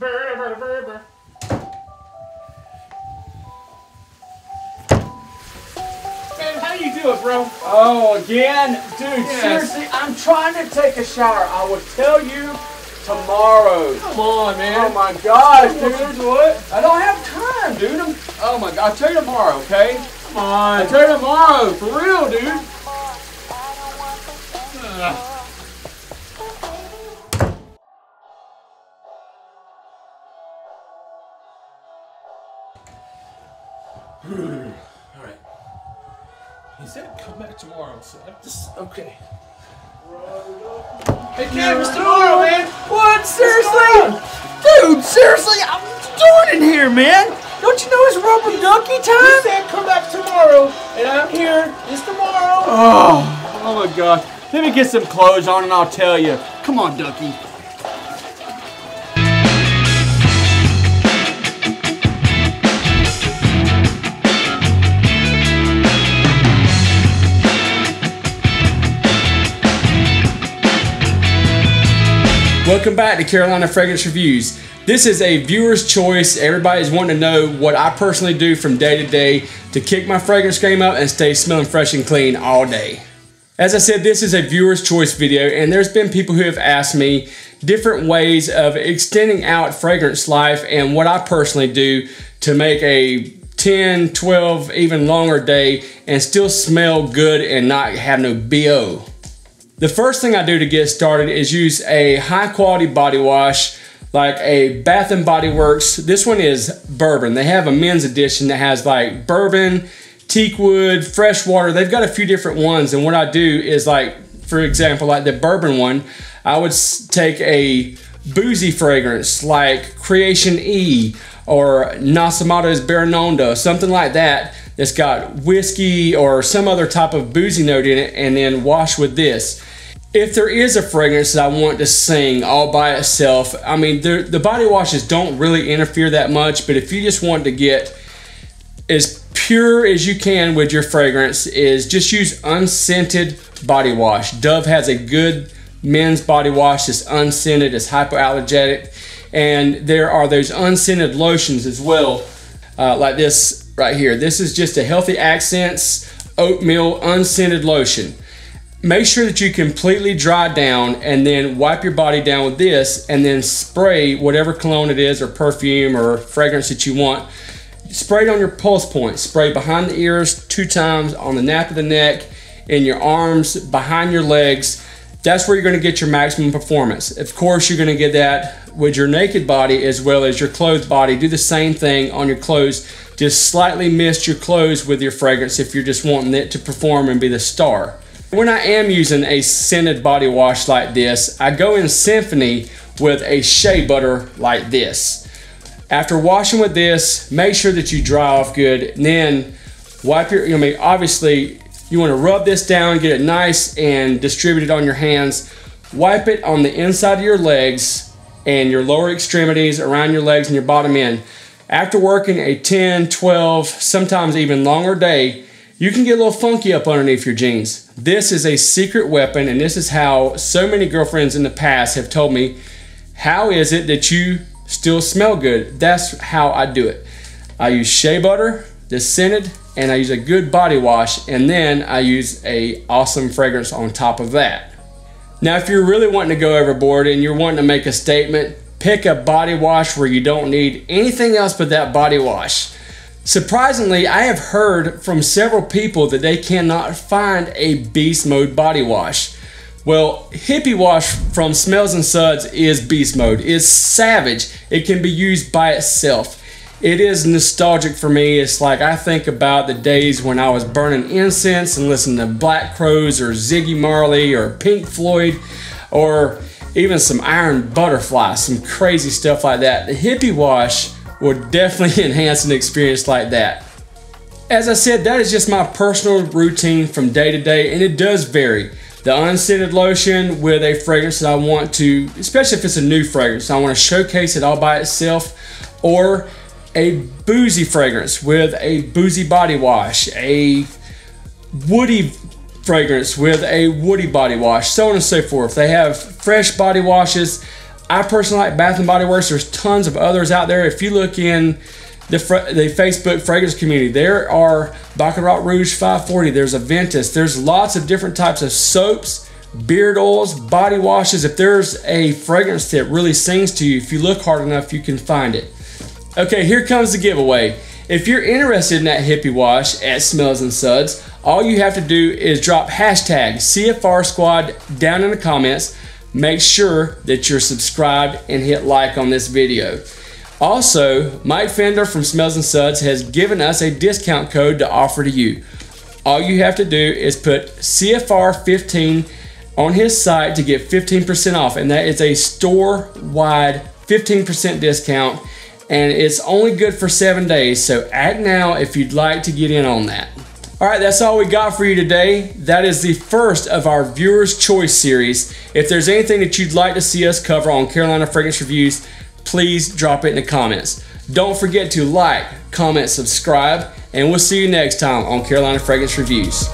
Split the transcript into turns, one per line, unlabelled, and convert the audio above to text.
Man, how you doing, bro?
Oh, again? Dude,
yes.
Seriously, I'm trying to take a shower. I will tell you tomorrow.
Come on, man.
Oh my gosh, dude.
What?
I don't have time, dude. Oh my God. I'll tell you tomorrow, okay?
Come on.
I'll tell you tomorrow. For real, dude.
Alright. He said come back tomorrow, so I just okay. Hey Kev, it's tomorrow, man!
What? Seriously? Dude, seriously? I'm doing in here, man. Don't you know it's rubber ducky
He
time?
said come back tomorrow, and I'm here. It's tomorrow.
Oh my gosh. Let me get some clothes on and I'll tell you. Come on, Ducky. Welcome back to Carolina Fragrance Reviews. This is a viewer's choice. Everybody's wanting to know what I personally do from day to day to kick my fragrance game up and stay smelling fresh and clean all day. As I said, this is a viewer's choice video, and there's been people who have asked me different ways of extending out fragrance life and what I personally do to make a 10, 12, even longer day and still smell good and not have no BO. The first thing I do to get started is use a high quality body wash like a Bath & Body Works. This one is bourbon. They have a men's edition that has like bourbon, teak wood, fresh water. They've got a few different ones, and what I do is, like, for example, like the bourbon one, I would take a boozy fragrance like Creation E or Nasamato's Baronondo, something like that that's got whiskey or some other type of boozy note in it, and then wash with this. If there is a fragrance that I want to sing all by itself, I mean, the body washes don't really interfere that much, but if you just want to get as pure as you can with your fragrance, is just use unscented body wash. Dove has a good men's body wash that's unscented, it's hypoallergenic, and there are those unscented lotions as well, like this right here. This is just a Healthy Accents oatmeal unscented lotion. Make sure that you completely dry down and then wipe your body down with this, and then spray whatever cologne it is or perfume or fragrance that you want. Spray it on your pulse point. Spray behind the ears 2 times, on the nape of the neck, in your arms, behind your legs. That's where you're going to get your maximum performance. Of course, you're going to get that with your naked body as well as your clothed body. Do the same thing on your clothes. Just slightly mist your clothes with your fragrance if you're just wanting it to perform and be the star. When I am using a scented body wash like this, I go in symphony with a shea butter like this. After washing with this, make sure that you dry off good, and then wipe your, obviously you want to rub this down, get it nice and distribute it on your hands. Wipe it on the inside of your legs and your lower extremities, around your legs and your bottom end. After working a 10, 12, sometimes even longer day, you can get a little funky up underneath your jeans. This is a secret weapon, and this is how so many girlfriends in the past have told me, how is it that you still smell good? That's how I do it. I use shea butter, this scented, and I use a good body wash, and then I use a awesome fragrance on top of that. Now, if you're really wanting to go overboard and you're wanting to make a statement, pick a body wash where you don't need anything else but that body wash. Surprisingly, I have heard from several people that they cannot find a beast mode body wash. Well, Hippie wash from Smells and Suds is beast mode. It's savage. It can be used by itself. It is nostalgic for me. It's like I think about the days when I was burning incense and listening to Black Crowes or Ziggy Marley or Pink Floyd, or even some Iron Butterfly, some crazy stuff like that. The Hippie wash will definitely enhance an experience like that. As I said, that is just my personal routine from day to day, and it does vary. The unscented lotion with a fragrance that I want to, especially if it's a new fragrance, I want to showcase it all by itself, or a boozy fragrance with a boozy body wash, a woody fragrance with a woody body wash, so on and so forth. They have fresh body washes. I personally like Bath & Body Works. There's tons of others out there. If you look in the Facebook fragrance community, there are Baccarat Rouge 540, there's Aventus, there's lots of different types of soaps, beard oils, body washes. If there's a fragrance that really sings to you, if you look hard enough, you can find it. Okay, here comes the giveaway. If you're interested in that Hippie wash at Smells and Suds, all you have to do is drop hashtag CFRSQUAD down in the comments. Make sure that you're subscribed and hit like on this video. Also, Mike Fender from Smells and Suds has given us a discount code to offer to you. All you have to do is put CFR15 on his site to get 15% off, and that is a store-wide 15% discount, and it's only good for 7 days, so act now if you'd like to get in on that. All right, that's all we got for you today. That is the first of our Viewer's Choice series. If there's anything that you'd like to see us cover on Carolina Fragrance Reviews, please drop it in the comments. Don't forget to like, comment, subscribe, and we'll see you next time on Carolina Fragrance Reviews.